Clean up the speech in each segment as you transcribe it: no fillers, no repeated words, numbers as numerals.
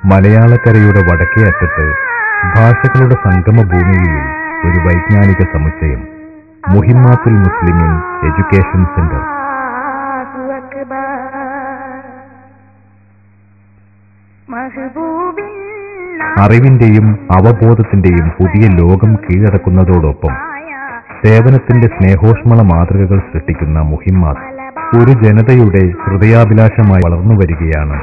മലയാളക്കരയുടെ വടക്കേ അറ്റത്ത് ഭാഷകളുടെ സംഗമഭൂമിയിൽ ഒരു വൈജ്ഞാനിക സമുച്ചയം, മുഹിമ്മാത്തുൽ മുസ്ലിമീൻ എഡ്യൂക്കേഷൻ സെന്റർ. അറിവിന്റെയും അവബോധത്തിന്റെയും പുതിയ ലോകം കീഴടക്കുന്നതോടൊപ്പം സേവനത്തിന്റെ സ്നേഹോഷ്മള മാതൃകകൾ സൃഷ്ടിക്കുന്ന മുഹിമ്മാത്ത് ഒരു ജനതയുടെ ഹൃദയാഭിലാഷമായി വളർന്നുവരികയാണ്.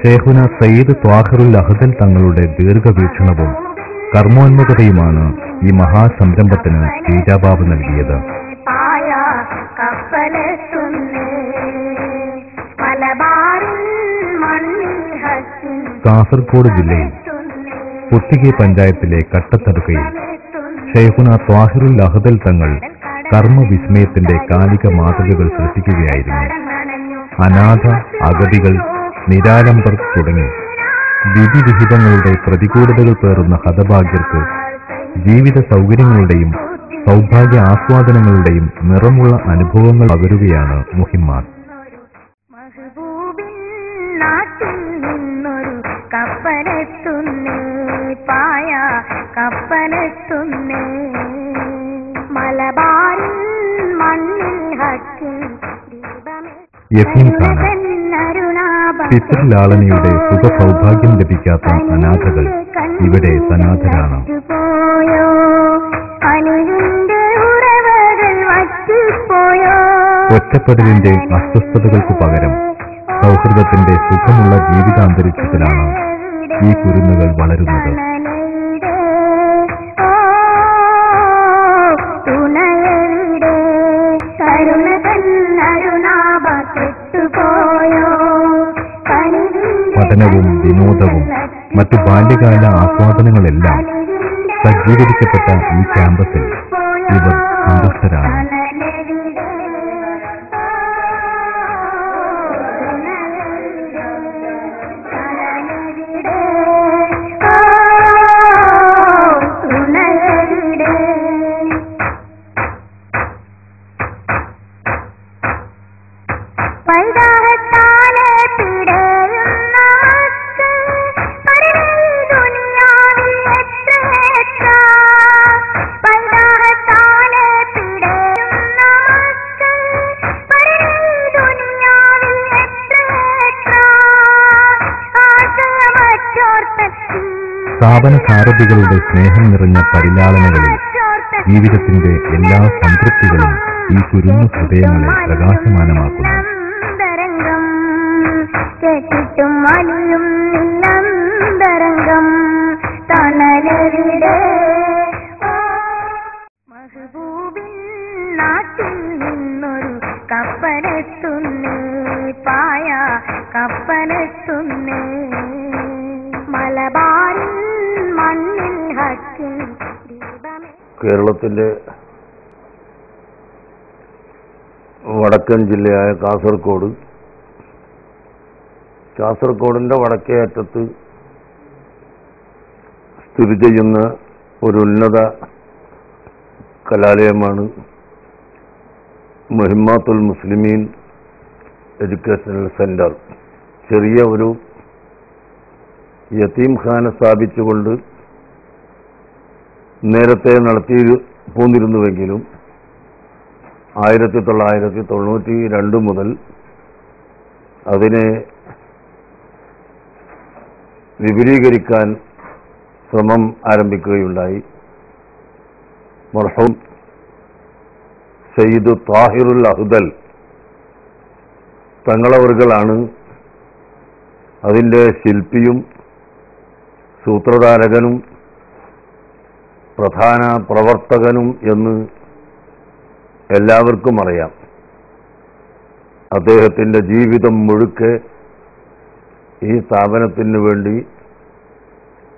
ഷേഖുന സയ്യിദ് ത്വാഹിറുൽ അഹ്ദൽ തങ്ങളുടെ ദീർഘവീക്ഷണവും കർമ്മോന്മുഖതയുമാണ് ഈ മഹാസംരംഭത്തിന് ബീജാബാബ് നൽകിയത്. കാസർഗോഡ് ജില്ലയിൽ പുത്തികെ പഞ്ചായത്തിലെ കട്ടത്തടുക്കയിൽ ഷേഖുന ത്വാഹിറുൽ അഹ്ദൽ തങ്ങൾ കർമ്മവിസ്മയത്തിന്റെ കാലിക മാതൃകകൾ സൃഷ്ടിക്കുകയായിരുന്നു. അനാഥ, അഗതികൾ, നിരാലംബർ തുടങ്ങി വിധിവിഹിതങ്ങളുടെ പ്രതികൂലതകൾ പേറുന്ന ഹതഭാഗ്യർക്ക് ജീവിത സൗകര്യങ്ങളുടെയും സൗഭാഗ്യ ആസ്വാദനങ്ങളുടെയും നിറമുള്ള അനുഭവങ്ങൾ പകരുകയാണ് മുഹിമ്മാത്ത്. യതീംഖാന, പിതൃലാളനയുടെ സുഖസൗഭാഗ്യം ലഭിക്കാത്ത അനാഥകൾ ഇവിടെ സനാഥരാണ്. ഒറ്റപ്പെടലിന്റെ അസ്വസ്ഥതകൾക്ക് പകരം സൗഹൃദത്തിന്റെ സുഖമുള്ള ജീവിതാന്തരീക്ഷത്തിലാണ് ഈ കുരുന്നുകൾ വളരുന്നത്. പഠനവും വിനോദവും മറ്റു ബാല്യകാല ആസ്വാദനങ്ങളെല്ലാം സജ്ജീകരിക്കപ്പെട്ട ഈ ക്യാമ്പസിൽ ഇവർ സന്തുഷ്ടരാണ്. സ്ഥാപന സാരഥികളുടെ സ്നേഹം നിറഞ്ഞ പരിലാളനകളിൽ ജീവിതത്തിന്റെ എല്ലാ സംതൃപ്തികളും ഈ കുരുന്നു ഹൃദയങ്ങളെ പ്രകാശമാനമാക്കുന്നു. കേരളത്തിന്റെ വടക്കൻ ജില്ലയായ കാസർഗോഡിന്റെ വടക്കേ അറ്റത്ത് സ്ഥിതി ചെയ്യുന്ന ഒരു ഉന്നത കലാലയമാണ് മുഹിമ്മാത്തുൽ മുസ്ലിമീൻ എഡ്യൂക്കേഷണൽ സെന്റർ. ചെറിയ ഒരു യതീംഖാന സ്ഥാപിച്ചുകൊണ്ട് നേരത്തെ നടത്തി പോന്നിരുന്നുവെങ്കിലും 1992 മുതൽ അതിനെ വിപുലീകരിക്കാൻ ശ്രമം ആരംഭിക്കുകയുണ്ടായി. മർഹൂം സയ്യിദ് ത്വാഹിറുൽ അഹ്ദൽ തങ്ങളവർകളാണ് അതിൻ്റെ ശില്പിയും സൂത്രധാരകനും പ്രധാന പ്രവർത്തകനും എന്ന് എല്ലാവർക്കും അറിയാം. അദ്ദേഹത്തിൻ്റെ ജീവിതം മുഴുക്കെ ഈ സ്ഥാപനത്തിന് വേണ്ടി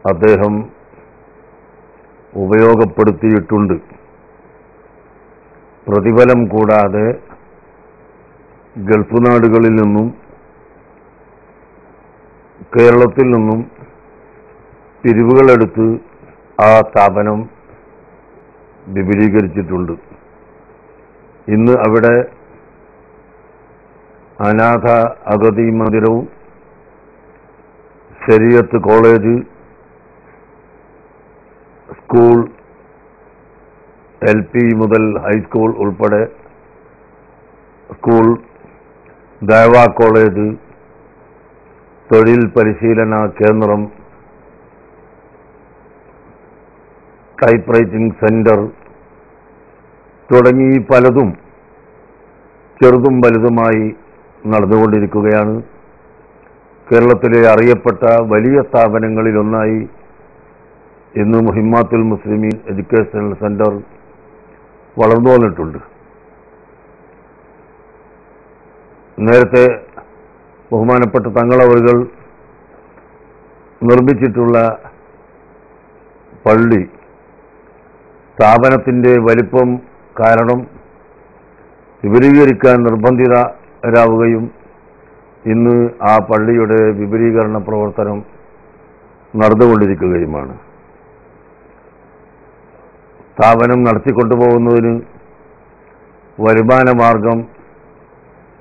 അദ്ദേഹം ഉപയോഗപ്പെടുത്തിയിട്ടുണ്ട്. പ്രതിഫലം കൂടാതെ ഗൾഫ് നാടുകളിൽ നിന്നും കേരളത്തിൽ നിന്നും പിരിവുകളെടുത്ത് ആ സ്ഥാപനം വിപുലീകരിച്ചിട്ടുണ്ട്. ഇന്ന് അവിടെ അനാഥ അഗതി മന്ദിരവും ശരീഅത്ത് കോളേജ്, സ്കൂൾ, LP മുതൽ ഹൈസ്കൂൾ ഉൾപ്പെടെ സ്കൂൾ, ദഅവ കോളേജ്, തൊഴിൽ പരിശീലന കേന്ദ്രം, ടൈപ്പ് റൈറ്റിംഗ് സെന്റർ തുടങ്ങി പലതും ചെറുതും വലുതുമായി നടന്നുകൊണ്ടിരിക്കുകയാണ്. കേരളത്തിലെ അറിയപ്പെട്ട വലിയ സ്ഥാപനങ്ങളിലൊന്നായി ഇന്ന് മുഹിമ്മാത്തുൽ മുസ്ലിമീൻ എഡ്യൂക്കേഷണൽ സെന്റർ വളർന്നു വന്നിട്ടുണ്ട്. നേരത്തെ ബഹുമാനപ്പെട്ട തങ്ങളവറുകൾ നിർമ്മിച്ചിട്ടുള്ള പള്ളി സ്ഥാപനത്തിൻ്റെ വലിപ്പം കാരണം വിപുലീകരിക്കാൻ നിർബന്ധിതരാവുകയും ഇന്ന് ആ പള്ളിയുടെ വിപുലീകരണ പ്രവർത്തനം നടന്നുകൊണ്ടിരിക്കുകയുമാണ്. സ്ഥാപനം നടത്തിക്കൊണ്ടുപോകുന്നതിന് വരുമാന മാർഗം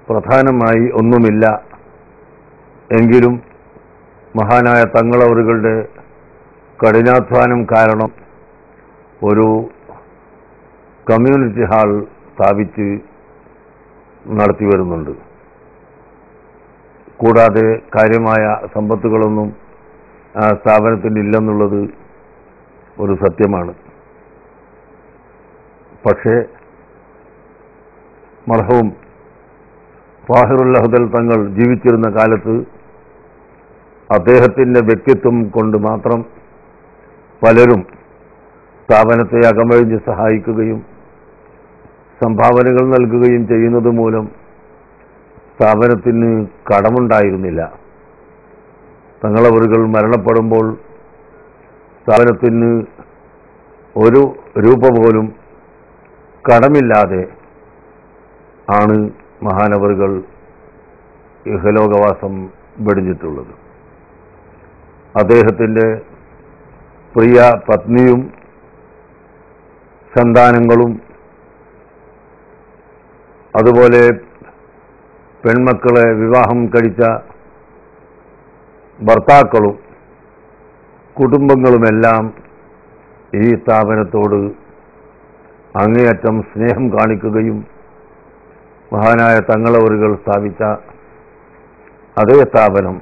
പ്രധാനമായി ഒന്നുമില്ല. എങ്കിലും മഹാനായ തങ്ങളവറുകളുടെ കഠിനാധ്വാനം കാരണം ഒരു കമ്മ്യൂണിറ്റി ഹാൾ സ്ഥാപിച്ച് നടത്തി വരുന്നുണ്ട്. കൂടാതെ കാര്യമായ സമ്പത്തുകളൊന്നും ആ സ്ഥാപനത്തിന് ഇല്ലെന്നുള്ളത് ഒരു സത്യമാണ്. പക്ഷേ മർഹൂം ഫാഹിറുൽ അഹ്ദൽ തങ്ങൾ ജീവിച്ചിരുന്ന കാലത്ത് അദ്ദേഹത്തിൻ്റെ വ്യക്തിത്വം കൊണ്ട് മാത്രം പലരും സ്ഥാപനത്തെ അകമഴിഞ്ഞ് സഹായിക്കുകയും സംഭാവനകൾ നൽകുകയും ചെയ്യുന്നത് മൂലം സ്ഥാപനത്തിന് കടമുണ്ടായിരുന്നില്ല. തങ്ങളവറുകൾ മരണപ്പെടുമ്പോൾ സ്ഥാപനത്തിന് ഒരു രൂപ പോലും കടമില്ലാതെ ആണ് മഹാനവറുകൾ ഇഹലോകവാസം വെടിഞ്ഞിട്ടുള്ളത്. അദ്ദേഹത്തിൻ്റെ പ്രിയ പത്നിയും സന്താനങ്ങളും അതുപോലെ പെൺമക്കളെ വിവാഹം കഴിച്ച ഭർത്താക്കളും കുടുംബങ്ങളുമെല്ലാം ഈ സ്ഥാപനത്തോട് അങ്ങേയറ്റം സ്നേഹം കാണിക്കുകയും മഹാനായ തങ്ങളവറുകൾ സ്ഥാപിച്ച അതേ സ്ഥാപനം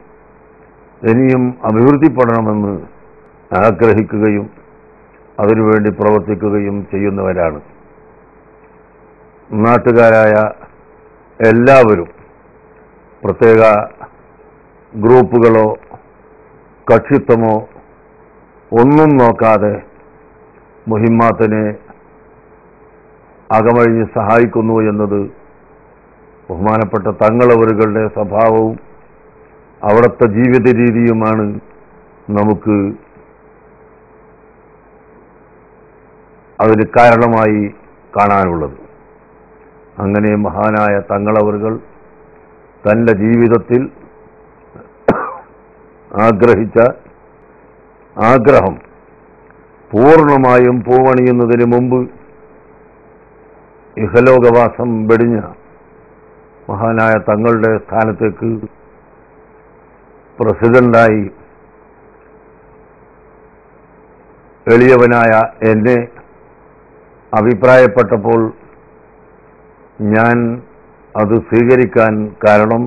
ഇനിയും അഭിവൃദ്ധിപ്പെടണമെന്ന് ആഗ്രഹിക്കുകയും അതിനുവേണ്ടി പ്രവർത്തിക്കുകയും ചെയ്യുന്നവരാണ്. നാട്ടുകാരായ എല്ലാവരും പ്രത്യേക ഗ്രൂപ്പുകളോ കക്ഷിത്വമോ ഒന്നും നോക്കാതെ മുഹിമ്മാത്തിനെ അകമഴിഞ്ഞ് സഹായിക്കുന്നു എന്നത് ബഹുമാനപ്പെട്ട തങ്ങളവറുകളുടെ സ്വഭാവവും അവിടുത്തെ ജീവിത രീതിയുമാണ് നമുക്ക് അതിന് കാരണമായി കാണാനുള്ളത്. അങ്ങനെ മഹാനായ തങ്ങളവറുകൾ തൻ്റെ ജീവിതത്തിൽ ആഗ്രഹിച്ച ആഗ്രഹം പൂർണ്ണമായും പൂവണിയുന്നതിന് മുമ്പ് ഇഹലോകവാസം വെടിഞ്ഞ മഹാനായ തങ്ങളുടെ സ്ഥാനത്തേക്ക് പ്രസിഡന്റായി എളിയവനായ എന്നെ അഭിപ്രായപ്പെട്ടപ്പോൾ ഞാൻ അത് സ്വീകരിക്കാൻ കാരണം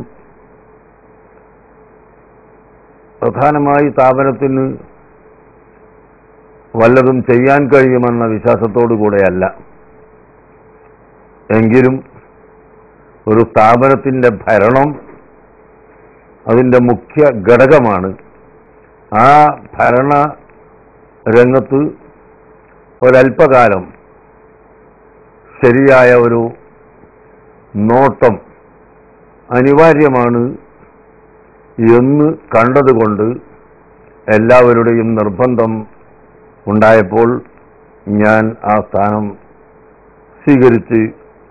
പ്രധാനമായി സ്ഥാപനത്തിന് വല്ലതും ചെയ്യാൻ കഴിയുമെന്ന വിശ്വാസത്തോടു കൂടെയല്ല. എങ്കിലും ഒരു സ്ഥാപനത്തിൻ്റെ ഭരണം അതിൻ്റെ മുഖ്യ ഘടകമാണ്. ആ ഭരണ രംഗത്ത് ഒരല്പകാലം ശരിയായ ഒരു നോട്ടം അനിവാര്യമാണ് എന്ന് കണ്ടതുകൊണ്ട് എല്ലാവരുടെയും നിർബന്ധം ഉണ്ടായപ്പോൾ ഞാൻ ആ സ്ഥാനം സ്വീകരിച്ച്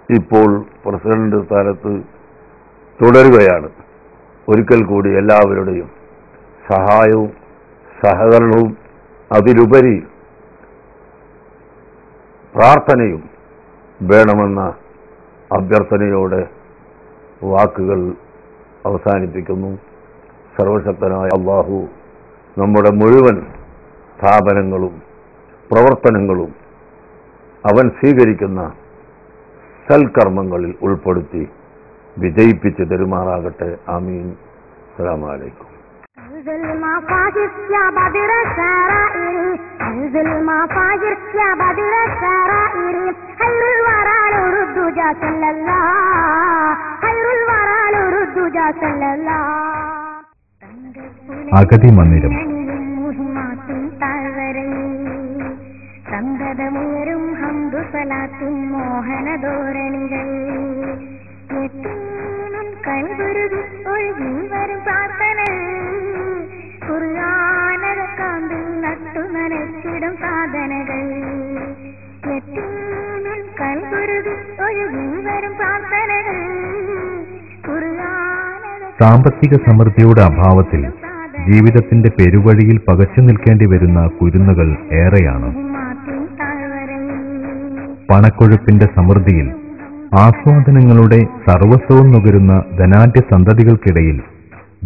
ഇപ്പോൾ പ്രസിഡന്റ് സ്ഥാനത്ത് തുടരുകയാണ്. ഒരിക്കൽ കൂടി എല്ലാവരുടെയും സഹായവും സഹകരണവും അതിലുപരി പ്രാർത്ഥനയും വേണമെന്ന അഭ്യർത്ഥനയോടെ വാക്കുകൾ അവസാനിപ്പിക്കുന്നു. സർവശക്തനായ അല്ലാഹു നമ്മുടെ മുഴുവൻ സ്ഥാപനങ്ങളും പ്രവർത്തനങ്ങളും അവൻ സ്വീകരിക്കുന്ന സൽക്കർമ്മങ്ങളിൽ ഉൾപ്പെടുത്തി വിജയിപ്പിച്ച് തരുമാറാകട്ടെ. ആമീൻ. അസ്സലാമു അലൈക്കും. انزل مفاجر يا بدر السرائر انزل مفاجر يا بدر السرائر خير الورى نور الدجى صلى الله خير الورى نور الدجى صلى الله അഗതി മന്ദിരം. സംഗതമുയരും ഹംദു സലാത്തിൻ മോഹന ധോരണികൾ കൈവരുതി ഒഴുകി വരും പ്രാർത്ഥന ഖുർആനക കാന്തിൽ നട്ടു നനച്ചിടും സാധനകൾ കൈവരുതി ഒഴുകി വരും പ്രാർത്ഥനകൾ സാമ്പത്തിക സമൃദ്ധിയുടെ അഭാവത്തിൽ ജീവിതത്തിന്റെ പെരുവഴിയിൽ പകച്ചു നിൽക്കേണ്ടി വരുന്ന കുരുന്നുകൾ ഏറെയാണ്. പണക്കൊഴുപ്പിന്റെ സമൃദ്ധിയിൽ ആസ്വാദനങ്ങളുടെ സർവസ്വവും നുകരുന്ന ധനാഢ്യ സന്തതികൾക്കിടയിൽ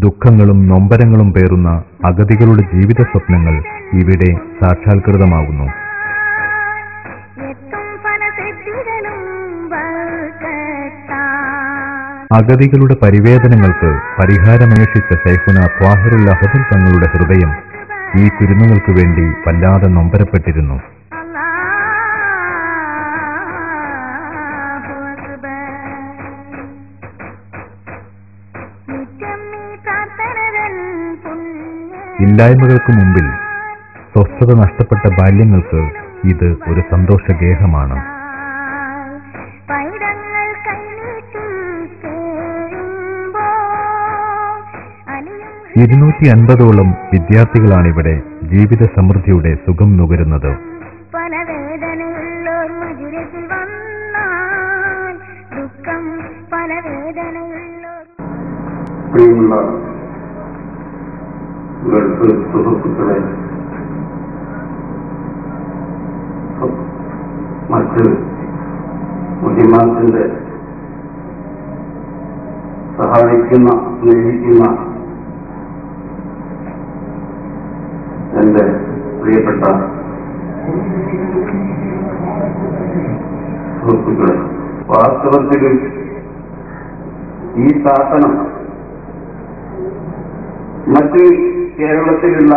ദുഃഖങ്ങളും നൊമ്പരങ്ങളും പേറുന്ന അഗതികളുടെ ജീവിത സ്വപ്നങ്ങൾ ഇവിടെ സാക്ഷാത്കൃതമാകുന്നു. അഗതികളുടെ പരിവേദനങ്ങൾക്ക് പരിഹാരമന്വേഷിച്ച ശൈഖുന ത്വാഹിറുൽ അഹദൽ തങ്ങളുടെ ഹൃദയം ഈ കുരുന്നുകൾക്ക് വേണ്ടി വല്ലാതെ നൊമ്പരപ്പെട്ടിരുന്നു. ഇല്ലായ്മകൾക്ക് മുമ്പിൽ സ്വസ്ഥത നഷ്ടപ്പെട്ട ബാല്യങ്ങൾക്ക് ഇത് ഒരു സന്തോഷഗേഹമാണ്. 250ഓളം വിദ്യാർത്ഥികളാണിവിടെ ജീവിത സമൃദ്ധിയുടെ സുഖം നുകരുന്നത്. പ്രിയമുള്ള ഗൾഫ് സുഹൃത്തുക്കളെ, മറ്റ് മുഹിമാത്തിന്റെ സഹായിക്കുന്ന സ്നേഹിക്കുന്ന എന്റെ പ്രിയപ്പെട്ട സുഹൃത്തുക്കളെ, വാസ്തവത്തിൽ ഈ സ്ഥാപനം മറ്റ് കേരളത്തിലുള്ള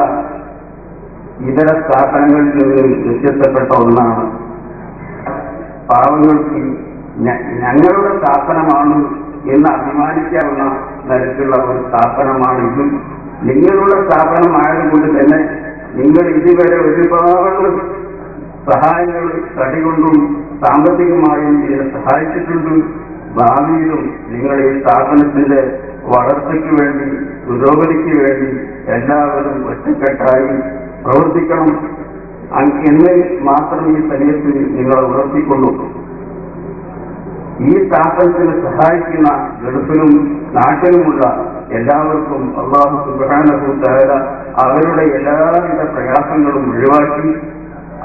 ഇതര സ്ഥാപനങ്ങളിൽ നിന്ന് വ്യത്യസ്തപ്പെട്ട ഒന്നാണ്. പാവങ്ങൾക്ക് ഞങ്ങളുടെ സ്ഥാപനമാണ് എന്ന് അഭിമാനിക്കാവുന്ന തരത്തിലുള്ള ഒരു സ്ഥാപനമാണ് ഇതും. നിങ്ങളുടെ സ്ഥാപനമായതുകൊണ്ട് തന്നെ നിങ്ങൾ ഇതുവരെ ഒരുപാട് സഹായങ്ങൾ കടികൊണ്ടും സാമ്പത്തികമായും ഇതിനെ സഹായിച്ചിട്ടുണ്ട്. ഭാവിയിലും നിങ്ങൾ ഈ സ്ഥാപനത്തിന്റെ വളർച്ചയ്ക്ക് വേണ്ടി പുരോഗതിക്ക് വേണ്ടി എല്ലാവരും ഒറ്റക്കെട്ടായി പ്രവർത്തിക്കണം എന്ന് മാത്രം ഈ സമയത്ത് നിങ്ങളെ ഉണർത്തിക്കൊള്ളൂ. ഈ സ്ഥാപനത്തിന് സഹായിക്കുന്ന ഗൾഫിലും നാട്ടിലുമുള്ള എല്ലാവർക്കും അല്ലാഹു സുബ്ഹാനഹു തആല അവരുടെ എല്ലാവിധ പ്രയാസങ്ങളും ഒഴിവാക്കി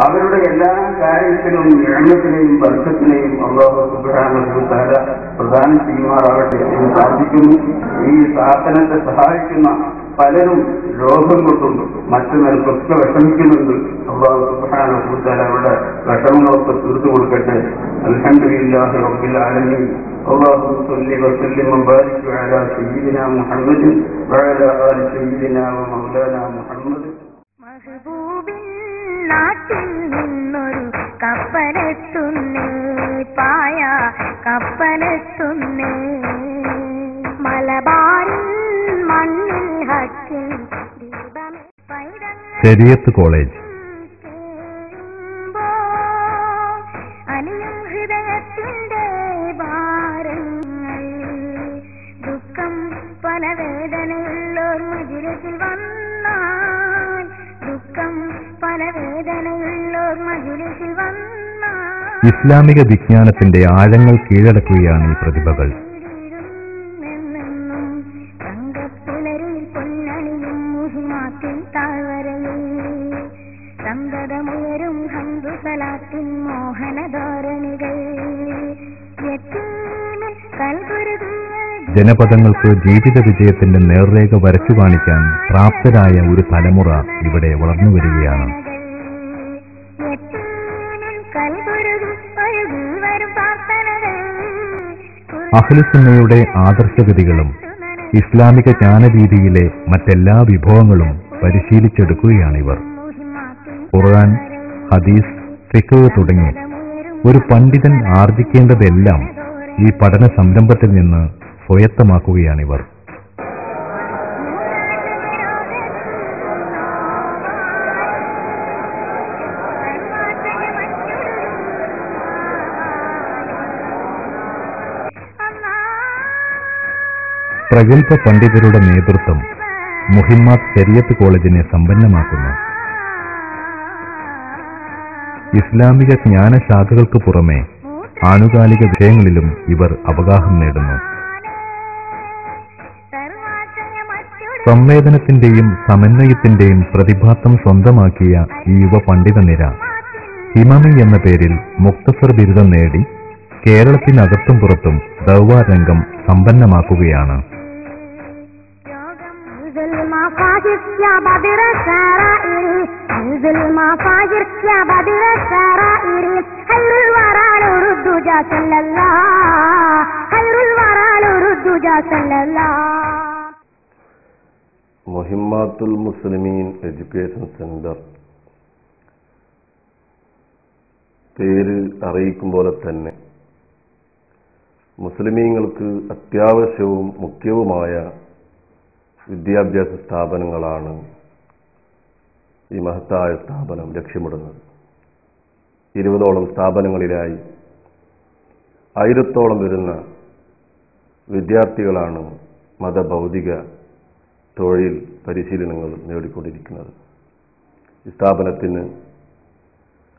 അവരുടെ എല്ലാ കാര്യത്തിനും നിഅമത്തിനെയും ബർക്കത്തിനെയും അല്ലാഹു സുബ്ഹാനഹു തആല പ്രദാനം ചെയ്യുമാറാകട്ടെ എന്ന് പ്രാർത്ഥിക്കുന്നു. ഈ സ്ഥാപനത്തെ സഹായിക്കുന്ന പലരും രോഗം കൊണ്ടും മറ്റു നിലക്കൊക്കെ വിഷമിക്കുന്നുണ്ട്. അല്ലാഹു സുബ്ഹാനഹു തആല അവരുടെ വിഷമങ്ങളൊക്കെ തീർത്തു കൊടുക്കട്ടെ. അൽഹംദുലില്ലാഹി റബ്ബിൽ ആലമീൻ. اللهم صل وسلم وبارك على سيدنا محمد وعلى آل سيدنا ومولانا محمد. മഹബൂബിൻ നാട്ടിൽ നിന്നൊരു കപ്പലെത്തുന്നേ, പായ കപ്പലെത്തുന്നേ, മലബാറിൻ മണ്ണിൽ ഹക്കിൻ ദീപമേ ശരീഅത്ത് കോളേജ്. അലിയും ഹൃദയത്തിന്റെ ഭാരങ്ങൾ ദുഃഖം പല വേദനയുള്ളോർ മജ്‌ലിസിൽ വന്നാൽ ദുഃഖം പല വേദനയുള്ളോർ മജ്‌ലിസിൽ വന്നാൽ ഇസ്ലാമിക വിജ്ഞാനത്തിന്റെ ആഴങ്ങൾ കീഴടക്കുകയാണ് ഈ പ്രതിഭകൾ. ജനപദങ്ങൾക്ക് ജീവിത വിജയത്തിന്റെ നേർരേഖ വരച്ചു കാണിക്കാൻ പ്രാപ്തരായ ഒരു തലമുറ ഇവിടെ വളർന്നു വരികയാണ്. അഹ്ലുസുന്നയുടെ ആദർശഗതികളും ഇസ്ലാമിക ജ്ഞാനരീതിയിലെ മറ്റെല്ലാ വിഭവങ്ങളും പരിശീലിച്ചെടുക്കുകയാണിവർ. ഖുർആൻ, ഹദീസ്, ഫിഖ് തുടങ്ങി ഒരു പണ്ഡിതൻ ആർജിക്കേണ്ടതെല്ലാം ഈ പഠന സംരംഭത്തിൽ നിന്ന് സ്വായത്തമാക്കുകയാണിവർ. പ്രഗത്ഭ പണ്ഡിതരുടെ നേതൃത്വം മുഹിമ്മാത്ത് ശരീഅത്ത് കോളേജിനെ സമ്പന്നമാക്കുന്നു. ഇസ്ലാമിക ജ്ഞാനശാഖകൾക്ക് പുറമെ ആനുകാലിക വിഷയങ്ങളിലും ഇവർ അവഗാഹം നേടുന്നു. സംവേദനത്തിന്റെയും സമന്വയത്തിന്റെയും പ്രതിഭാസം സ്വന്തമാക്കിയ ഈ യുവ പണ്ഡിത നിര ഹിമമി എന്ന പേരിൽ മുക്തസർ ബിരുദം നേടി കേരളത്തിനകത്തും പുറത്തും ദഅ്വാ രംഗം സമ്പന്നമാക്കുകയാണ്. മുഹിമ്മാത്തുൽ മുസ്ലിമീൻ എഡ്യൂക്കേഷൻ സെന്റർ പേര് അറിയിക്കും പോലെ തന്നെ മുസ്ലിമീങ്ങൾക്ക് അത്യാവശ്യവും മുഖ്യവുമായ വിദ്യാഭ്യാസ സ്ഥാപനങ്ങളാണ് ഈ മഹത്തായ സ്ഥാപനം ലക്ഷ്യമിടുന്നത്. 20ഓളം സ്ഥാപനങ്ങളിലായി 1000ഓളം വരുന്ന വിദ്യാർത്ഥികളാണ് മതഭൗതിക തൊഴിൽ പരിശീലനങ്ങൾ നേടിക്കൊണ്ടിരിക്കുന്നത്. ഈ സ്ഥാപനത്തിന്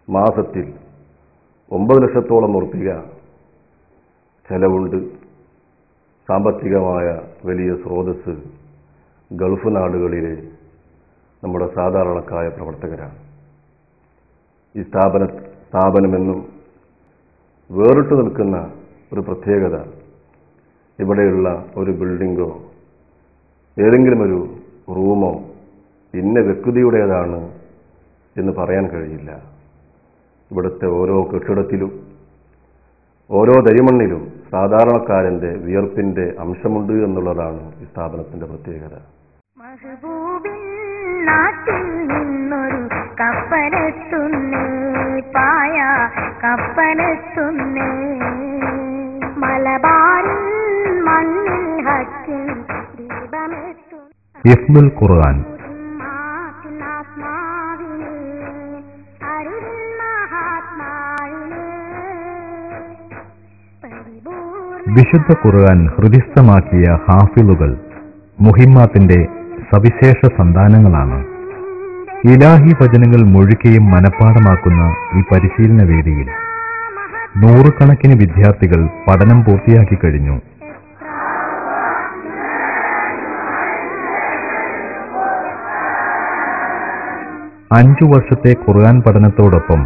മാസത്തിൽ 9 ലക്ഷത്തോളം ഉറുപ്പിക ചെലവുണ്ട്. സാമ്പത്തികമായ വലിയ സ്രോതസ് ഗൾഫ് നാടുകളിലെ നമ്മുടെ സാധാരണക്കായ പ്രവർത്തകരാണ്. ഈ സ്ഥാപനമെന്നും വേറിട്ട് നിൽക്കുന്ന ഒരു പ്രത്യേകത ഇവിടെയുള്ള ഒരു ബിൽഡിങ്ങോ ഏതെങ്കിലും ഒരു റൂമോ ഇന്ന വ്യക്തിയുടേതാണ് എന്ന് പറയാൻ കഴിയില്ല. ഇവിടുത്തെ ഓരോ കെട്ടിടത്തിലും ഓരോ തരിമണ്ണിലും സാധാരണക്കാരന്റെ വിയർപ്പിന്റെ അംശമുണ്ട് എന്നുള്ളതാണ് ഈ സ്ഥാപനത്തിന്റെ പ്രത്യേകത. നാട്ടിൽ നിന്നൊരു കപ്പലെത്തുന്നേ, പായ കപ്പലെത്തുന്നേ, മലബാറിൻ മണ്ണിൽ ഹക്കിൻ ദീപമെത്തും. ഹിഫ്ളുൽ ഖുർആൻ വിശുദ്ധ ഖുർആൻ ഹൃദിസ്ഥമാക്കിയ ഹാഫിളുകൾ മുഹിമ്മാത്തിന്റെ സവിശേഷ സന്താനങ്ങളാണ്. ഇലാഹി വചനങ്ങൾ മുഴുകയും മനഃപ്പാഠമാക്കുന്ന ഈ പരിശീലന വേദിയിൽ 100 കണക്കിന് വിദ്യാർത്ഥികൾ പഠനം പൂർത്തിയാക്കി കഴിഞ്ഞു. 5 വർഷത്തെ ഖുർആൻ പഠനത്തോടൊപ്പം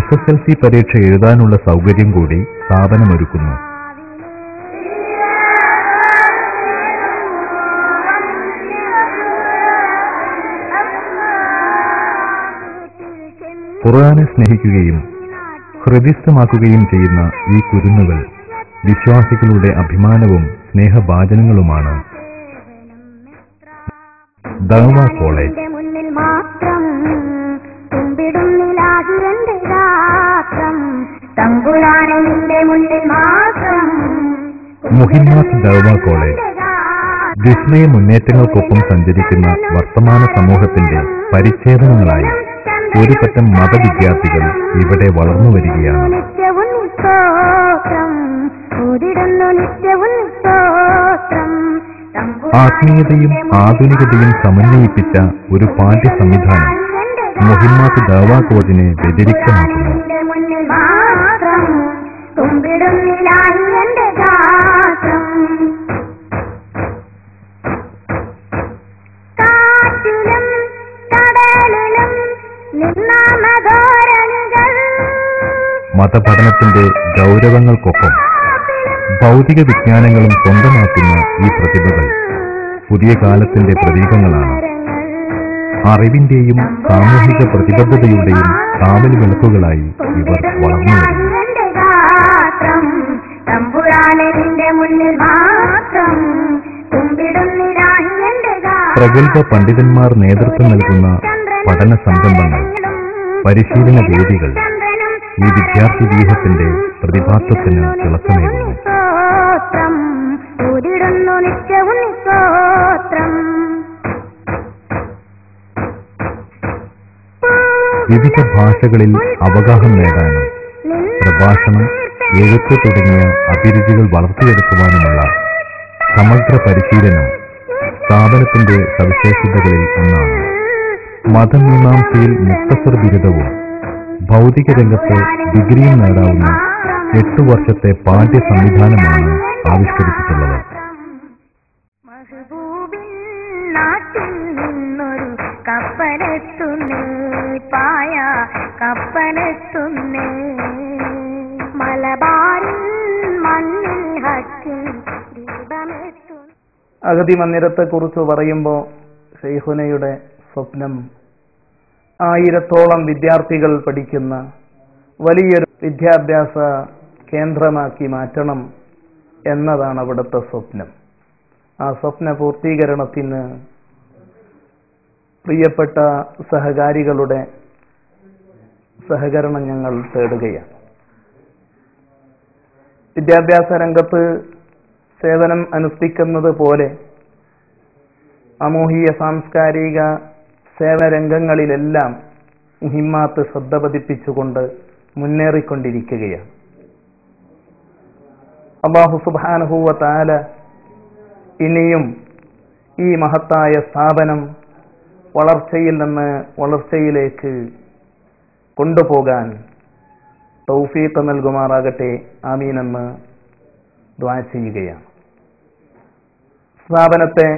SSLC പരീക്ഷ എഴുതാനുള്ള സൗകര്യം കൂടി സ്ഥാപനമൊരുക്കുന്നു. ഖുർആനെ സ്നേഹിക്കുകയും ഹൃദിസ്ഥമാക്കുകയും ചെയ്യുന്ന ഈ കുരുന്നുകൾ വിശ്വാസികളുടെ അഭിമാനവും സ്നേഹഭാജനങ്ങളുമാണ്. ദഅ്വാ കോളേജ് മുഹിമ്മാത്ത് ദഅ്വാ കോളേജ് വിസ്മയ മുന്നേറ്റങ്ങൾക്കൊപ്പം സഞ്ചരിക്കുന്ന വർത്തമാന സമൂഹത്തിന്റെ പരിച്ഛേദനങ്ങളായി ഒരു പറ്റം മതവിദ്യാർത്ഥികൾ ഇവിടെ വളർന്നു വരികയാണ്. ആത്മീയതയും ആധുനികതയും സമന്വയിപ്പിച്ച ഒരു പാഠ്യ സംവിധാനം മുഹിമ്മാത്ത് ദഅ്വാ കോളേജിനെ വ്യതിരിക്തമാക്കുന്നു. മതപഠനത്തിന്റെ ഗൗരവങ്ങൾക്കൊപ്പം ഭൗതിക വിജ്ഞാനങ്ങളും സ്വന്തമാക്കുന്ന ഈ പ്രതിഭകൾ പുതിയ കാലത്തിന്റെ പ്രതീകങ്ങളാണ്. അറിവിന്റെയും സാമൂഹിക പ്രതിബദ്ധതയുടെയും കാവൽ വിളക്കുകളായി ഇവർ വളർന്നു വരുന്നു. പ്രഗത്ഭ പണ്ഡിതന്മാർ നേതൃത്വം നൽകുന്ന പഠന സംരംഭങ്ങൾ, പരിശീലന വേദികൾ ഈ വിദ്യാർത്ഥി വ്യൂഹത്തിന്റെ പ്രതിഭാത്വത്തിന് തിളക്കമേകുന്നു. വിവിധ ഭാഷകളിൽ അവഗാഹം നേടാനും പ്രഭാഷണം, എഴുത്ത് തുടങ്ങിയ അഭിരുചികൾ വളർത്തിയെടുക്കുവാനുമുള്ള സമഗ്ര പരിശീലനം സ്ഥാപനത്തിന്റെ സവിശേഷതകളിൽ ഒന്നാണ്. മതമീമാംസയിൽ മുക്തസർ ബിരുദവും ഭൗതിക രംഗത്ത് ഡിഗ്രിയും നേടാവുന്ന 8 വർഷത്തെ പാഠ്യ സംവിധാനമാണ് ആവിഷ്കരിച്ചിട്ടുള്ളത്. അഗതി മന്ദിരത്തെക്കുറിച്ച് പറയുമ്പോൾ ശൈഖുനയുടെ സ്വപ്നം 1000-ഓളം വിദ്യാർത്ഥികൾ പഠിക്കുന്ന വലിയൊരു വിദ്യാഭ്യാസ കേന്ദ്രമാക്കി മാറ്റണം എന്നതാണ് അവിടുത്തെ സ്വപ്നം. ആ സ്വപ്ന പൂർത്തീകരണത്തിന് പ്രിയപ്പെട്ട സഹകാരികളുടെ സഹകരണം ഞങ്ങൾ തേടുകയാണ്. വിദ്യാഭ്യാസ രംഗത്ത് സേവനം അനുഷ്ഠിക്കുന്നത് പോലെ സാമൂഹിക സാംസ്കാരിക സേവന രംഗങ്ങളിലെല്ലാം മുഹിമ്മാത്ത് ശ്രദ്ധ പതിപ്പിച്ചുകൊണ്ട് മുന്നേറിക്കൊണ്ടിരിക്കുകയാണ്. അല്ലാഹു സുബ്ഹാനഹു വ തആല ഇനിയും ഈ മഹത്തായ സ്ഥാപനം വളർച്ചയിൽ നിന്ന് വളർച്ചയിലേക്ക് കൊണ്ടുപോകാൻ തൗഫീഖ് നൽകുമാറാകട്ടെ. ആമീൻ എന്ന് ദുആ ചെയ്യുകയാണ്. സ്ഥാപനത്തെ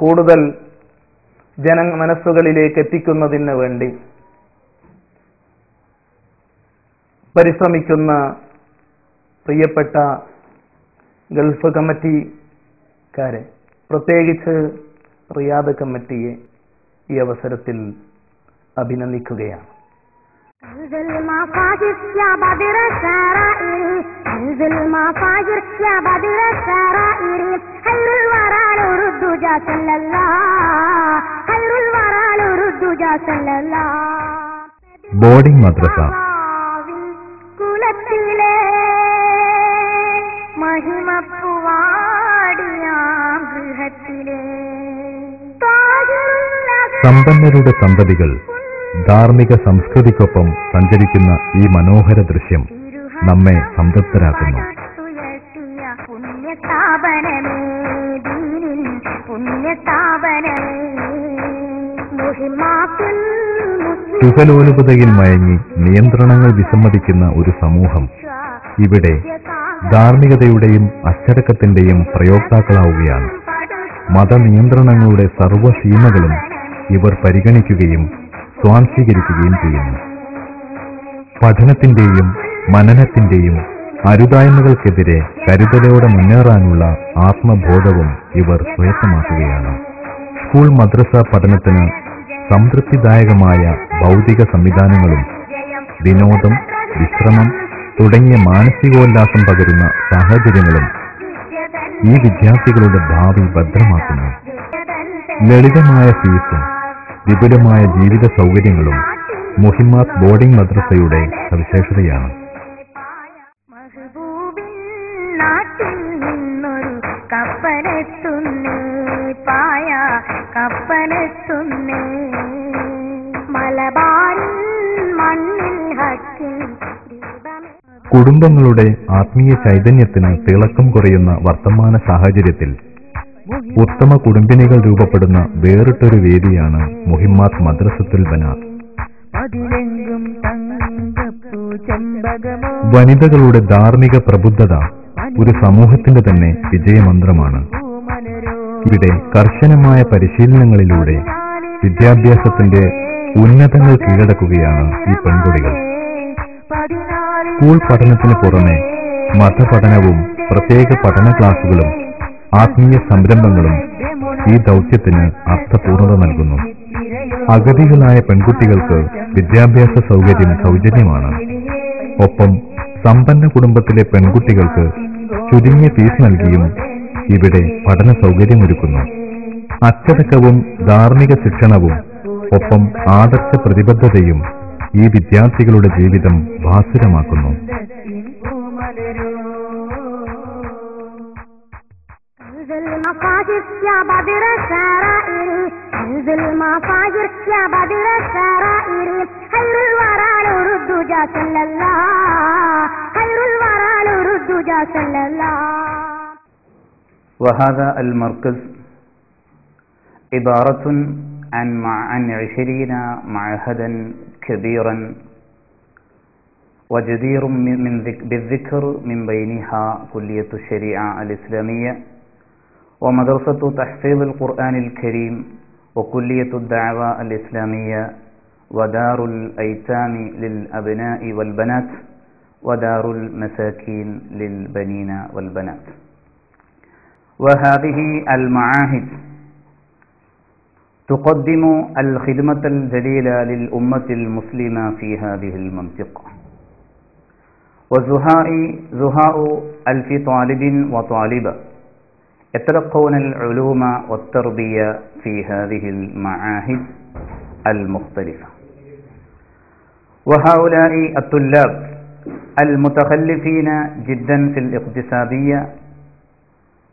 കൂടുതൽ മനസ്സുകളിലേക്ക് എത്തിക്കുന്നതിന് വേണ്ടി പരിശ്രമിക്കുന്ന പ്രിയപ്പെട്ട ഗൾഫ് കമ്മിറ്റിക്കാരെ, പ്രത്യേകിച്ച് റിയാദ് കമ്മിറ്റിയെ ഈ അവസരത്തിൽ അഭിനന്ദിക്കുകയാണ്. انزل مفاجر يا بدر السرائر انزل مفاجر يا بدر السرائر خير الورى نور الدجى صلى الله خير الورى نور الدجى صلى الله. ബോർഡിംഗ് മദ്രസ കുലത്തിലെ മഹിമപ്പുവാടിയാം ഗൃഹത്തിലെ സമ്പന്നരുടെ സന്തതികൾ ധാർമ്മിക സംസ്കൃതിക്കൊപ്പം സഞ്ചരിക്കുന്ന ഈ മനോഹര ദൃശ്യം നമ്മെ സംതൃപ്തരാക്കുന്നു. സുഖലോലുപതയിൽ മയങ്ങി നിയന്ത്രണങ്ങൾ വിസമ്മതിക്കുന്ന ഒരു സമൂഹം ഇവിടെ ധാർമ്മികതയുടെയും അച്ചടക്കത്തിന്റെയും പ്രയോക്താക്കളാവുകയാണ്. മതനിയന്ത്രണങ്ങളുടെ സർവ്വസീമകളും ഇവർ പരിഗണിക്കുകയും സ്വാംശീകരിക്കുകയും ചെയ്യുന്നു. പഠനത്തിന്റെയും മനനത്തിന്റെയും അരുതായ്മകൾക്കെതിരെ കരുതലോടെ മുന്നേറാനുള്ള ആത്മബോധവും ഇവർ സ്വായത്തമാക്കുകയാണ്. സ്കൂൾ മദ്രസ പഠനത്തിന് സംതൃപ്തിദായകമായ ഭൗതിക സംവിധാനങ്ങളും വിനോദം, വിശ്രമം തുടങ്ങിയ മാനസികോല്ലാസം പകരുന്ന സാഹചര്യങ്ങളും ഈ വിദ്യാർത്ഥികളുടെ ഭാവി ഭദ്രമാക്കുന്നു. ലളിതമായ ഫീസും വിപുലമായ ജീവിത സൗകര്യങ്ങളും മുഹിമ്മാത്ത് ബോർഡിംഗ് മദ്രസയുടെ സവിശേഷതയാണ്. കുടുംബങ്ങളുടെ ആത്മീയ ചൈതന്യത്തിന് തിളക്കം കുറയുന്ന വർത്തമാന സാഹചര്യത്തിൽ ഉത്തമ കുടുംബിനികൾ രൂപപ്പെടുന്ന വേറിട്ടൊരു വേദിയാണ് മുഹിമ്മാത്ത് മദ്രസത്തുൽ ബനാത്ത്. വനിതകളുടെ ധാർമ്മിക പ്രബുദ്ധത ഒരു സമൂഹത്തിന്റെ തന്നെ വിജയമന്ത്രമാണ്. ഇവിടെ കർശനമായ പരിശീലനങ്ങളിലൂടെ വിദ്യാഭ്യാസത്തിന്റെ ഉന്നതങ്ങൾ കീഴടക്കുകയാണ് ഈ പെൺകുട്ടികൾ. സ്കൂൾ പഠനത്തിന് പുറമെ മതപഠനവും പ്രത്യേക പഠന ക്ലാസുകളും ആത്മീയ സംരംഭങ്ങളും ഈ ദൗത്യത്തിന് അർത്ഥപൂർണത നൽകുന്നു. അഗതികളായ പെൺകുട്ടികൾക്ക് വിദ്യാഭ്യാസ സൗകര്യം സൗജന്യമാണ്. ഒപ്പം സമ്പന്ന കുടുംബത്തിലെ പെൺകുട്ടികൾക്ക് ചുരുങ്ങിയ ഫീസ് നൽകിയും ഇവിടെ പഠന സൗകര്യമൊരുക്കുന്നു. അച്ചടക്കവും ധാർമ്മിക ശിക്ഷണവും ഒപ്പം ആദർശ പ്രതിബദ്ധതയും ഈ വിദ്യാർത്ഥികളുടെ ജീവിതം ഭാസുരമാക്കുന്നു. وهذا المركز عبارة عن 20 معهدا كبيرا وجدير بالذكر من بينها كلية الشريعة الإسلامية ومدرسة تحفيظ القرآن الكريم وكلية الدعوة الإسلامية ودار الأيتام للأبناء والبنات ودار المساكين للبنين والبنات. وهذه المعاهد تقدم الخدمة الجليلة للأمة المسلمة في هذه المنطقة. وزهاء ألف طالب وطالبة يتلقون العلوم والتربية في هذه المعاهد المختلفة. وهؤلاء الطلاب المتخلفين جدا في الاقتصادية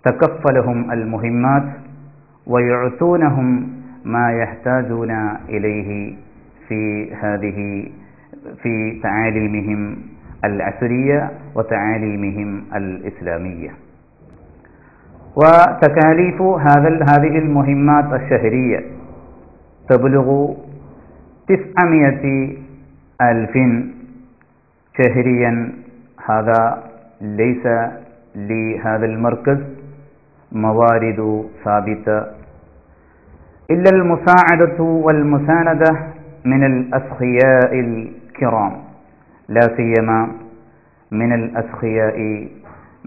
تكفلهم المهمات ويعطونهم ما يحتاجون إليه في تعاليمهم العصرية وتعاليمهم الإسلامية. وتكاليف هذه المهمات الشهرية تبلغ 900,000 شهريا. هذا ليس لهذا المركز موارد ثابتة إلا المساعدة والمساندة من الأسخياء الكرام، لا سيما من الأسخياء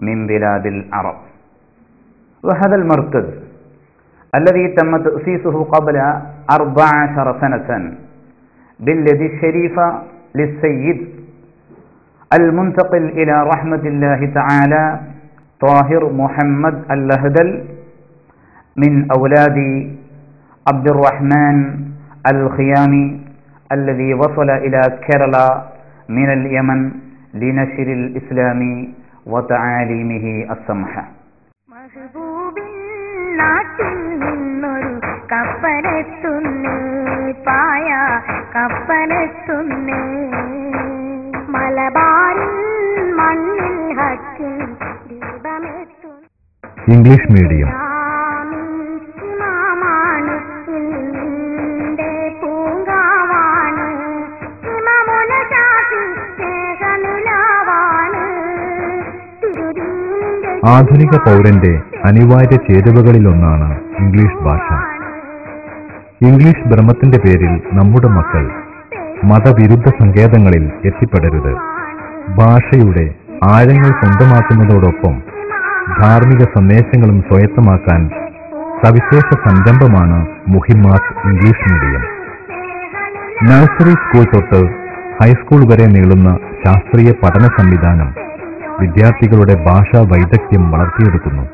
من بلاد العرب. وهذا المركز الذي تم تأسيسه قبل 14 سنة باليد الشريفة للسيد المنتقل إلى رحمة الله تعالى طاهر محمد اللهدل من أولاد عبد الرحمن الخيامي الذي وصل إلى كيرلا من اليمن لنشر الإسلام وتعاليمه السمحة. English medium. ആധുനിക പൗരന്റെ അനിവാര്യ ചേരുവകളിലൊന്നാണ് ഇംഗ്ലീഷ് ഭാഷ. ഇംഗ്ലീഷ് ഭ്രമത്തിന്റെ പേരിൽ നമ്മുടെ മക്കൾ മതവിരുദ്ധ സങ്കേതങ്ങളിൽ എത്തിപ്പെടരുത്. ഭാഷയുടെ ആഴങ്ങൾ സ്വന്തമാക്കുന്നതോടൊപ്പം ധാർമ്മിക സന്ദേശങ്ങളും സ്വായത്തമാക്കാൻ സവിശേഷ സംരംഭമാണ് Muhimmath English medium. Nursery school തൊട്ട് ഹൈസ്കൂൾ വരെ നീളുന്ന ശാസ്ത്രീയ പഠന സംവിധാനം വിദ്യാർത്ഥികളുടെ ഭാഷാ വൈദഗ്ധ്യം വളർത്തിയെടുക്കുന്നു.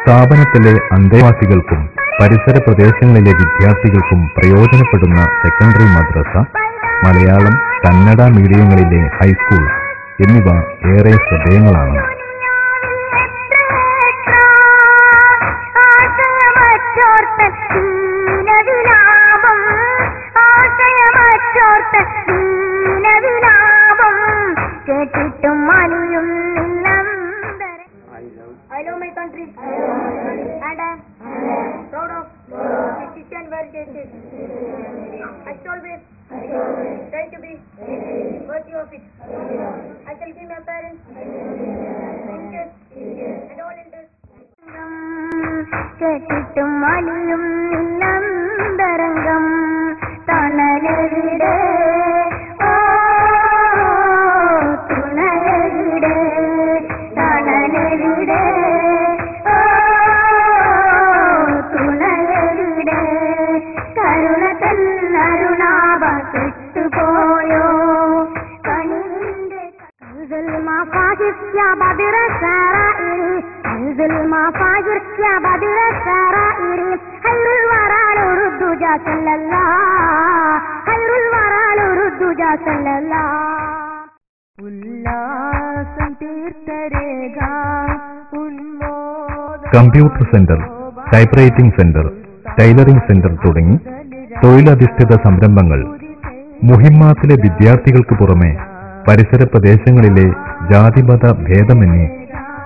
സ്ഥാപനത്തിലെ അന്തേവാസികൾക്കും പരിസര പ്രദേശങ്ങളിലെ വിദ്യാർത്ഥികൾക്കും പ്രയോജനപ്പെടുന്ന സെക്കൻഡറി മദ്രസ, മലയാളം, കന്നഡ മീഡിയങ്ങളിലെ ഹൈസ്കൂൾ എന്നിവ ഏറെ ശ്രദ്ധേയങ്ങളാണ്. I love my country and I am proud of the Christian world. I shall always try to be worthy of it. I shall give my parents, teachers and all elders. കേട്ടിട്ടും മണിയും നിന്നന്തരംഗം തണലെവിടെ തുണലെവിടെ തണലെവിടെ തുണലെവിടെ കരുണ തന്നരുണാഭ കെട്ടുപോയോ കണിന്റെ انزل مفاجر يا بدر السرائر انزل مفاجر يا بدر السرائر خير الورى نور الدجى صلى الله خير الورى نور الدجى صلى الله ഉല്ലാസം തീർത്തരേക ഉന്മോദ computer centre, type writing centre, tailoring centre തുടങ്ങി തൊഴിലധിഷ്ഠിത സംരംഭങ്ങൾ മുഹിമ്മാത്തിലെ വിദ്യാർത്ഥികൾക്ക് പുറമെ പരിസര പ്രദേശങ്ങളിലെ ജാതിമത ഭേദമന്യേ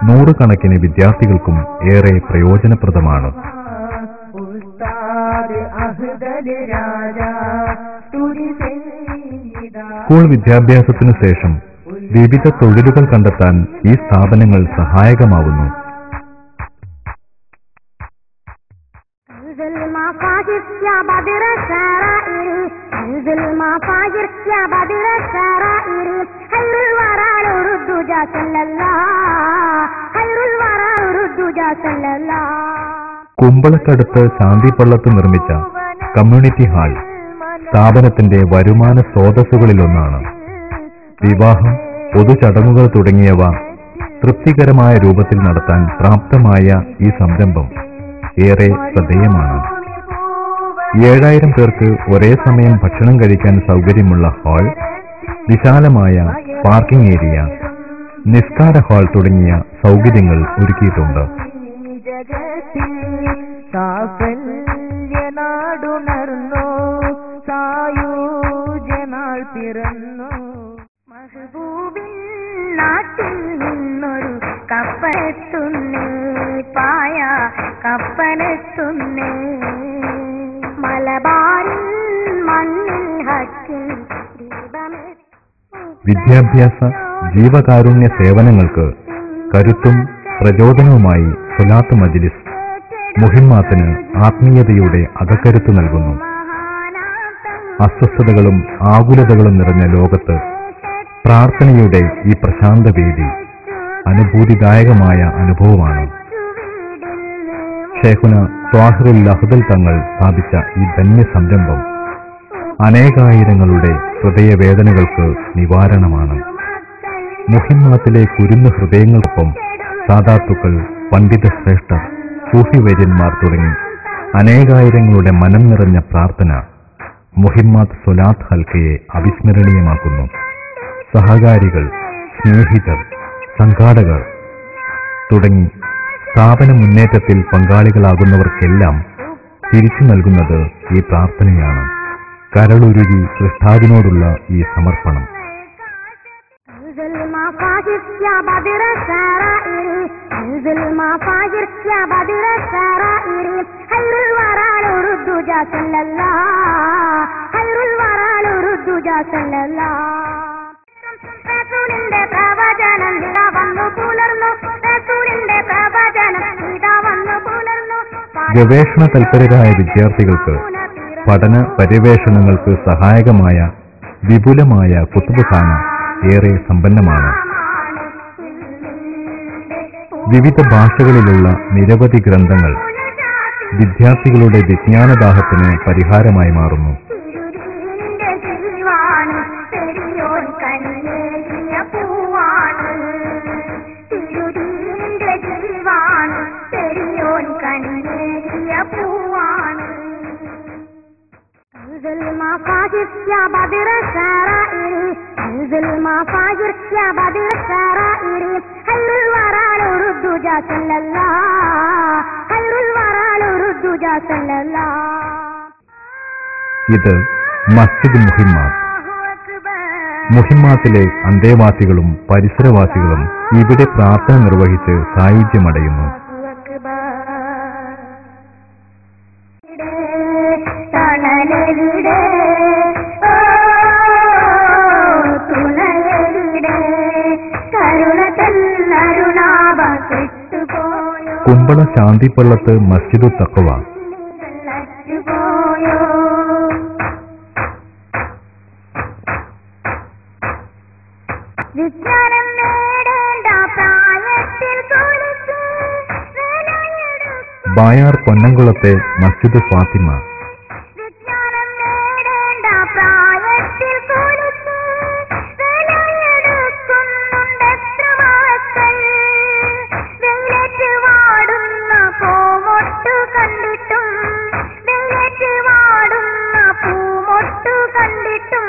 നൂറുകണക്കിന് വിദ്യാർത്ഥികൾക്കും ഏറെ പ്രയോജനപ്രദമാണ്. സ്കൂൾ വിദ്യാഭ്യാസത്തിനു ശേഷം വിവിധ തൊഴിലുകൾ കണ്ടെത്താൻ ഈ സ്ഥാപനങ്ങൾ സഹായകമാവുന്നു. انزل مفاجر يا بدر السرائر انزل مفاجر يا بدر السرائر خير الورى نور الدجى صلى الله خير الورى نور الدجى صلى الله കുമ്പളക്കടുത്ത് ശാന്തിപള്ളത്ത് നിർമ്മിച്ച കമ്മ്യൂണിറ്റി ഹാൾ സ്ഥാപനത്തിന്റെ വരുമാന സ്രോതസ്സുകളിലൊന്നാണ്. വിവാഹം, പൊതുചടങ്ങുകൾ തുടങ്ങിയവ തൃപ്തികരമായ രൂപത്തിൽ നടത്താൻ പ്രാപ്തമായ ഈ സംരംഭം ഏറെ ശ്രദ്ധേയമാണ്. 7000 പേർക്ക് ഒരേ സമയം ഭക്ഷണം കഴിക്കാൻ സൗകര്യമുള്ള ഹാൾ, വിശാലമായ പാർക്കിംഗ് ഏരിയ, നിസ്കാര ഹാൾ തുടങ്ങിയ സൗകര്യങ്ങൾ ഒരുക്കിയിട്ടുണ്ട്. നാട്ടിൽ നിന്നൊരു കപ്പലെത്തുന്നേ പായ കപ്പലെത്തുന്നേ മലബാറിൻ മണ്ണിൽ ഹക്കിൻ വിദ്യാഭ്യാസ ജീവകാരുണ്യ സേവനങ്ങൾക്ക് കരുത്തും പ്രചോദനവുമായി സ്വലാത്ത് മജ്ലിസ് മുഹിമ്മാത്തിന് ആത്മീയതയുടെ അകക്കരുത്ത് നൽകുന്നു. അസ്വസ്ഥതകളും ആകുലതകളും നിറഞ്ഞ ലോകത്ത് പ്രാർത്ഥനയുടെ ഈ പ്രശാന്ത വേദി അനുഭൂതിദായകമായ അനുഭവമാണ്. ഷേഖുന ത്വാഹിറുൽ അഹ്ദൽ തങ്ങൾ സ്ഥാപിച്ച ഈ ധന്യ സംരംഭം അനേകായിരങ്ങളുടെ ഹൃദയവേദനകൾക്ക് നിവാരണമാണ്. മുഹിമ്മാത്തിലെ കുരുന്നു ഹൃദയങ്ങൾക്കൊപ്പം സാദാത്തുക്കൾ, പണ്ഡിത ശ്രേഷ്ഠർ, സൂഫി വൈദ്യന്മാർ തുടങ്ങി അനേകായിരങ്ങളുടെ മനം നിറഞ്ഞ പ്രാർത്ഥന മുഹിമ്മാത്ത് സ്വലാത്ത് ഹൽക്കയെ അവിസ്മരണീയമാക്കുന്നു. സഹകാരികൾ, സ്നേഹിതർ, സംഘാടകർ തുടങ്ങി സ്ഥാപന മുന്നേറ്റത്തിൽ പങ്കാളികളാകുന്നവർക്കെല്ലാം തിരിച്ചു നൽകുന്നത് ഈ പ്രാർത്ഥനയാണ്. കരളുരുകി സൃഷ്ടാവിനോടുള്ള ഈ സമർപ്പണം. انزل مفاجر يا بدر السرائر انزل مفاجر يا بدر السرائر خير الورى نور الدجى صلى الله خير الورى نور الدجى صلى الله റസൂലിന്റെ പ്രവചനം ഇതാ വന്നു പുലർന്നു റസൂലിന്റെ പ്രവചനം ഇതാ വന്നു പുലർന്നു ഗവേഷണ തൽപരരായ വിദ്യാർത്ഥികൾക്ക് പഠന പര്യവേഷണങ്ങൾക്ക് സഹായകമായ വിപുലമായ കുത്തുബഖാന ഏറെ സമ്പന്നമാണ്. വിവിധ ഭാഷകളിലുള്ള നിരവധി ഗ്രന്ഥങ്ങൾ വിദ്യാർത്ഥികളുടെ വിജ്ഞാനദാഹത്തിന് പരിഹാരമായി മാറുന്നു. പൂവാണ് انزل مفاجر يا بدر السرائر انزل مفاجر يا بدر السرائر خير الورى نور الدجى صلى الله خير الورى نور الدجى صلى الله. ഇത് മസ്ജിദ് മുഹിമ്മാത്ത്. മുഹിമ്മാത്തിലെ അന്തേവാസികളും പരിസരവാസികളും ഇവിടെ പ്രാർത്ഥന നിർവഹിച്ച് സായുജ്യമടയുന്നു. കുമ്പള ശാന്തിപ്പള്ളത്ത് മസ്ജിദു തഖ്വ. വിജ്ഞാനം നേടേണ്ട പ്രായത്തിൽ കുളിച്ച് ബായാർ പൊന്നംകുളത്തെ മസ്ജിദ് ഫാത്തിമ. വിജ്ഞാനം നേടേണ്ട പ്രായത്തിൽ കുളിച്ച് വിലയെടുക്കുന്നുണ്ടെത്ര മക്കൾ വെയിലേറ്റ് വാടുന്ന പൂമൊട്ടു കണ്ടിട്ടും വെയിലേറ്റ് വാടുന്ന പൂമൊട്ടു കണ്ടിട്ടും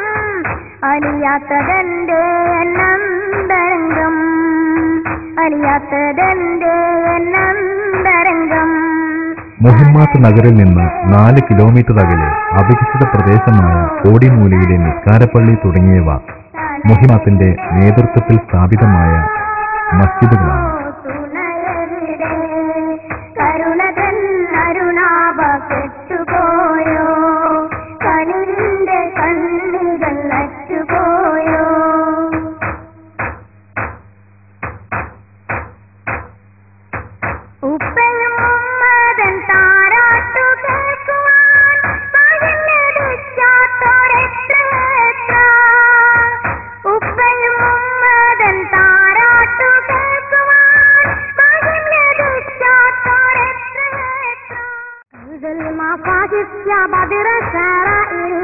അലിയാത്തതെന്റെ എന്നന്തരംഗം അലിയാത്തതെന്റെ എന്നന്തരംഗം. മുഹിമ്മാത്ത് നഗറിൽ നിന്ന് 4 കിലോമീറ്റർ അകലെ അവികസിത പ്രദേശമായ കോടിമൂലയിലെ നിസ്കാരപ്പള്ളി തുടങ്ങിയവ മുഹിമ്മാത്തിന്റെ നേതൃത്വത്തിൽ സ്ഥാപിതമായ മസ്ജിദുകളാണ്. കരുണതൻ അരുണാഭ കെട്ടുപോയോ കനിന്റെ കണ്ണികൾ അറ്റുപോയോ. ഉപ്പയും ഉമ്മതൻ താരാട്ടു കേൾക്കുവാൻ പകലടിച്ചാത്തോരെത്ര എത്ര. ഉപ്പയും ഉമ്മതൻ താരാട്ടു കേൾക്കുവാൻ പകലടിച്ചാത്തോരെത്ര എത്ര. انزل مفاجر يا بدر السرائر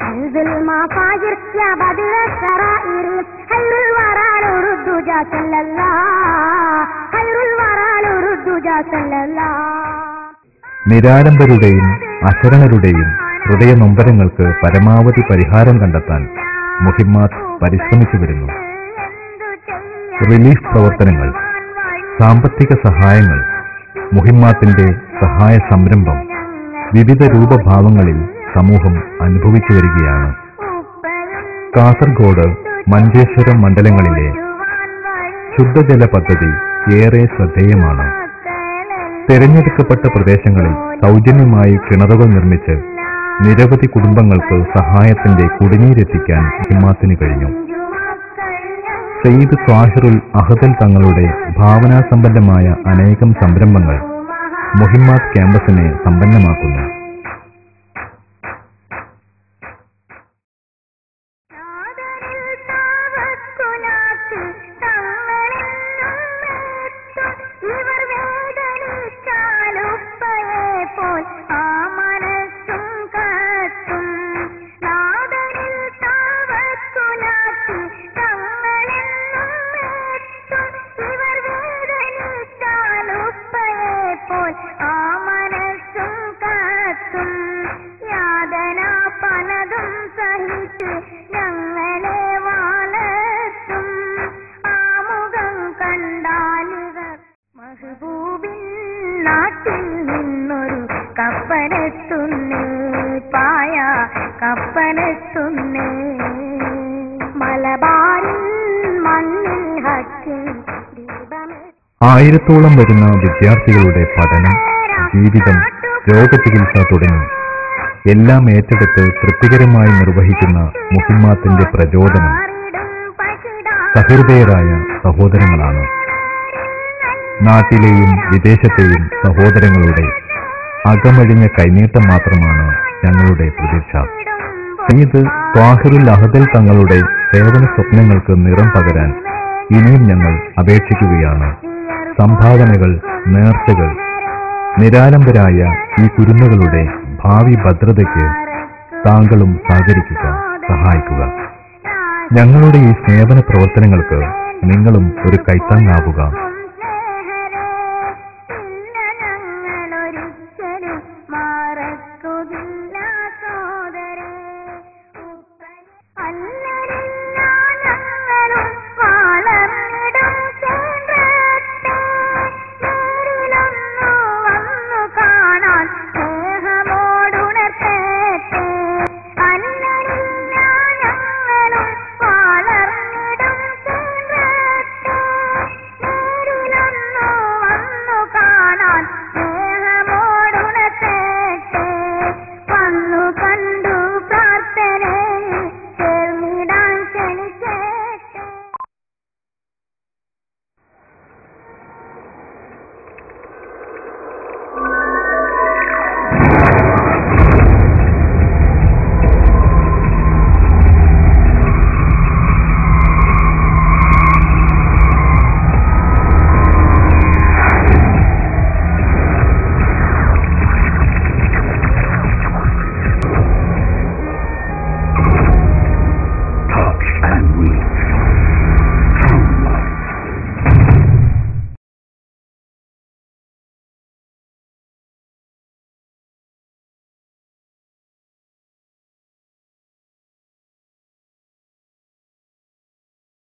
انزل مفاجر يا بدر السرائر خير الورى نور الدجى صلى الله خير الورى نور الدجى صلى الله. നിരാലംബരുടെയും അശരണരുടെയും ഹൃദയനൊമ്പരങ്ങൾക്ക് പരമാവധി പരിഹാരം കണ്ടെത്താൻ മുഹിമ്മാത്ത് പരിശ്രമിച്ചു വരുന്നു. റിലീഫ് പ്രവർത്തനങ്ങൾ, സാമ്പത്തിക സഹായങ്ങൾ, മുഹിമ്മാത്തിന്റെ സഹായ സംരംഭം വിവിധ രൂപഭാവങ്ങളിൽ സമൂഹം അനുഭവിച്ചു വരികയാണ്. കാസർഗോഡ്, മഞ്ചേശ്വരം മണ്ഡലങ്ങളിലെ ശുദ്ധജല പദ്ധതി ഏറെ ശ്രദ്ധേയമാണ്. തെരഞ്ഞെടുക്കപ്പെട്ട പ്രദേശങ്ങളിൽ സൗജന്യമായി കിണറുകൾ നിർമ്മിച്ച് നിരവധി കുടുംബങ്ങൾക്ക് സഹായത്തിന്റെ കുടിനീരെത്തിക്കാൻ മുഹിമ്മാത്തിന് കഴിഞ്ഞു. സയ്യിദ് ത്വാഹിറുൽ അഹദൽ തങ്ങളുടെ ഭാവനാസമ്പന്നമായ അനേകം സംരംഭങ്ങൾ മുഹിമ്മാത്ത് ക്യാമ്പസിനെ സമ്പന്നമാക്കുന്നു. നാട്ടിൽ നിന്നൊരു കപ്പനെത്തുന്നേ പായ കപ്പനെത്തുന്നേ മലബാറിൻ മണ്ണിൽ ഹക്കിൻ ദീപമേ. 1000-ഓളം വരുന്ന വിദ്യാർത്ഥികളുടെ പഠനം, ജീവിതം, രോഗചികിത്സ തുടങ്ങി എല്ലാം ഏറ്റെടുത്ത് തൃപ്തികരമായി നിർവഹിക്കുന്ന മുഹിമ്മാത്തിന്റെ പ്രചോദനം സഹൃദയരായ സഹോദരങ്ങളാണ്. നാട്ടിലെയും വിദേശത്തെയും സഹോദരങ്ങളുടെ അകമഴിഞ്ഞ കൈനീട്ടം മാത്രമാണ് ഞങ്ങളുടെ പ്രതീക്ഷ. സയ്യിദ് ത്വാഹിറുൽ അഹദൽ തങ്ങളുടെ സേവന സ്വപ്നങ്ങൾക്ക് നിറം പകരാൻ ഇനിയും ഞങ്ങൾ അപേക്ഷിക്കുകയാണ്. സംഭാവനകൾ, നേർച്ചകൾ, നിരാലംബരായ ഈ കുരുന്നുകളുടെ ഭാവി ഭദ്രതയ്ക്ക് താങ്കളും സഹകരിക്കുക, സഹായിക്കുക. ഞങ്ങളുടെ ഈ സേവന പ്രവർത്തനങ്ങൾക്ക് നിങ്ങളും ഒരു കൈത്താങ്ങാവുക.